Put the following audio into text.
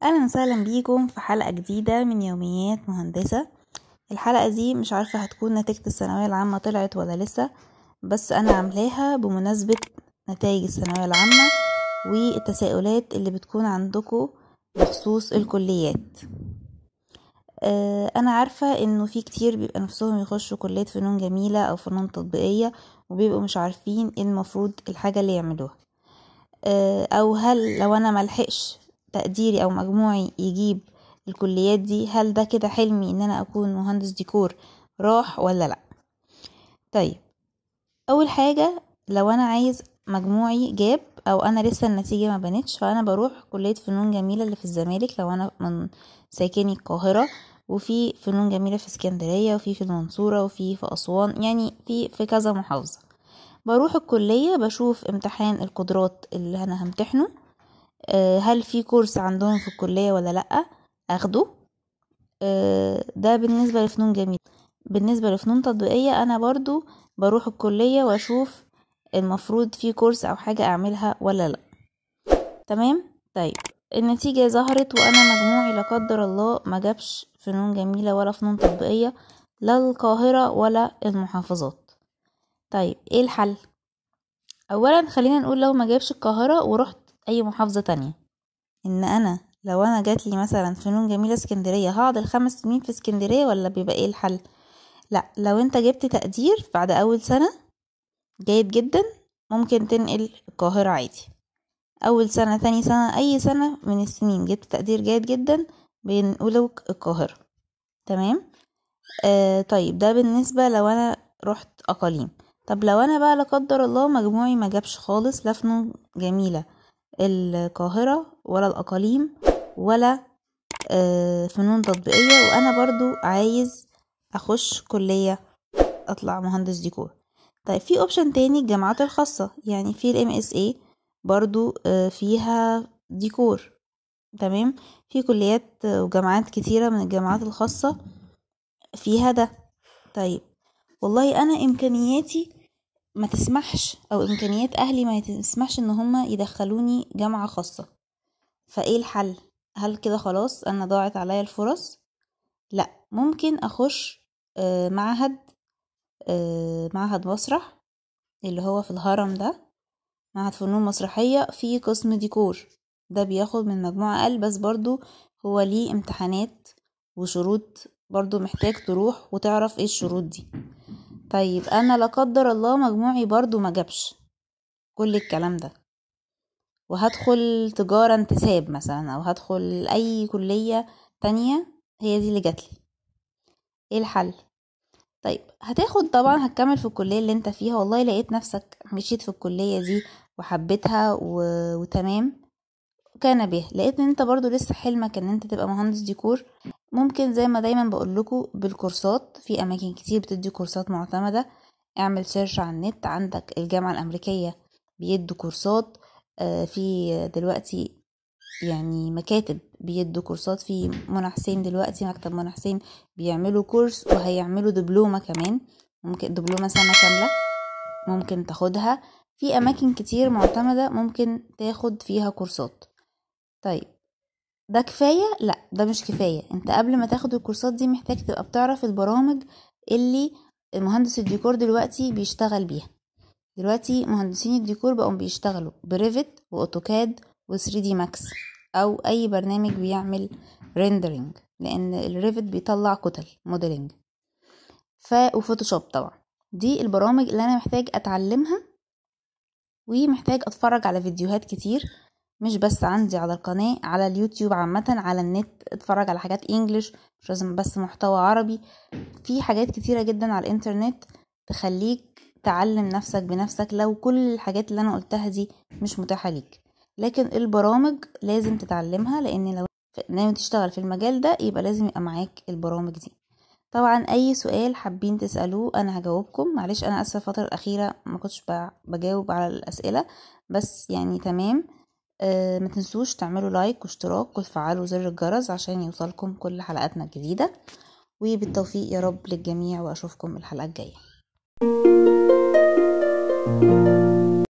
اهلا وسهلا بيكم في حلقة جديدة من يوميات مهندسة. الحلقة دي مش عارفة هتكون نتيجة الثانوية العامة طلعت ولا لسه، بس انا عاملاها بمناسبة نتائج الثانوية العامة والتساؤلات اللي بتكون عندكم بخصوص الكليات. انا عارفة انه في كتير بيبقى نفسهم يخشوا كلية فنون جميلة او فنون تطبيقية، وبيبقوا مش عارفين ايه المفروض الحاجة اللي يعملوها، او هل لو انا ملحقش تقديري او مجموعي يجيب الكليات دي، هل ده كده حلمي ان انا اكون مهندس ديكور راح ولا لا؟ طيب، اول حاجة لو انا عايز مجموعي جاب او انا لسه النتيجة ما بنتش، فانا بروح كلية فنون جميلة اللي في الزمالك لو انا من ساكني القاهرة، وفي فنون جميلة في اسكندرية، وفي المنصورة، وفي اسوان، يعني في كذا محافظة. بروح الكلية بشوف امتحان القدرات اللي انا همتحنه، هل في كورس عندهم في الكلية ولا لأ اخده. ده بالنسبة لفنون جميلة. بالنسبة لفنون تطبيقية انا برضو بروح الكلية واشوف المفروض في كورس او حاجة اعملها ولا لأ. تمام. طيب، النتيجة ظهرت وانا مجموعي لا قدر الله ما جابش فنون جميلة ولا فنون تطبيقية، لا القاهرة ولا المحافظات. طيب ايه الحل؟ اولا خلينا نقول لو ما جابش القاهرة ورحت اي محافظة تانية، ان انا لو انا جاتلي مثلا فنون جميلة اسكندرية هقعد ال5 سنين في اسكندرية ولا بيبقى ايه الحل؟ لا، لو انت جبت تقدير بعد اول سنة جيد جدا ممكن تنقل القاهرة عادي. اول سنة، تاني سنة، اي سنة من السنين جبت تقدير جيد جدا بينقلوك القاهرة. تمام. طيب ده بالنسبة لو انا رحت اقاليم. طب لو انا بقى لا قدر الله مجموعي ما جابش خالص لا فنون جميلة القاهرة ولا الأقاليم ولا فنون تطبيقية، وأنا برضو عايز أخش كلية أطلع مهندس ديكور، طيب في اوبشن تاني الجامعات الخاصة، يعني في MSA برضو فيها ديكور. تمام. في كليات وجامعات كتيرة من الجامعات الخاصة فيها ده. طيب والله أنا إمكانياتي ما تسمحش، أو إمكانيات أهلي ما تسمحش إن هما يدخلوني جامعة خاصة، فايه الحل؟ هل كده خلاص انا ضاعت عليا الفرص؟ لا، ممكن اخش معهد، معهد مسرح اللي هو في الهرم ده، معهد فنون مسرحية في قسم ديكور. ده بياخد من مجموعة اقل، بس برضو هو ليه امتحانات وشروط، برضو محتاج تروح وتعرف ايه الشروط دي. طيب انا لا قدر الله مجموعي برضو ما جابش كل الكلام ده، وهدخل تجارة انتساب مثلا، او هدخل اي كلية تانية هي دي اللي جاتلي، ايه الحل؟ طيب هتاخد طبعا، هتكمل في الكلية اللي انت فيها، والله لقيت نفسك مشيت في الكلية دي وحبيتها وتمام كان به، لقيت ان انت برضو لسه حلمك ان انت تبقى مهندس ديكور، ممكن زي ما دايما بقولكوا بالكورسات، في اماكن كتير بتدي كورسات معتمدة. اعمل سيرش على النت، عندك الجامعة الامريكية بيدوا كورسات، في دلوقتي يعني مكاتب بيدوا كورسات، في منى حسين دلوقتي مكتب منى حسين بيعملوا كورس وهيعملوا دبلومة كمان، ممكن دبلومة سنة كاملة ممكن تاخدها. في اماكن كتير معتمدة ممكن تاخد فيها كورسات. طيب ده كفاية؟ لا، ده مش كفاية. انت قبل ما تاخد الكورسات دي محتاج تبقى بتعرف البرامج اللي مهندس الديكور دلوقتي بيشتغل بيها. دلوقتي مهندسين الديكور بقوا بيشتغلوا بريفت واوتوكاد و3 دي ماكس، او اي برنامج بيعمل ريندرينج، لان الريفت بيطلع كتل موديلنج، وفوتوشوب طبعا. دي البرامج اللي انا محتاج اتعلمها، ومحتاج اتفرج على فيديوهات كتير، مش بس عندي على القناة، على اليوتيوب عامة، على النت اتفرج على حاجات انجليش، مش لازم بس محتوى عربي، في حاجات كتيرة جدا على الانترنت تخليك تعلم نفسك بنفسك لو كل الحاجات اللي انا قلتها دي مش متاحة ليك. لكن البرامج لازم تتعلمها، لان لو ناوي تشتغل في المجال ده يبقى لازم يبقى معاك البرامج دي. طبعا اي سؤال حابين تسألوه انا هجاوبكم، معلش انا اسفة الفترة الاخيرة ما كنتش بجاوب على الاسئلة، بس يعني تمام. ما تنسوش تعملوا لايك واشتراك وتفعلوا زر الجرس عشان يوصلكم كل حلقاتنا الجديدة، وبالتوفيق يا رب للجميع، واشوفكم الحلقة الجاية.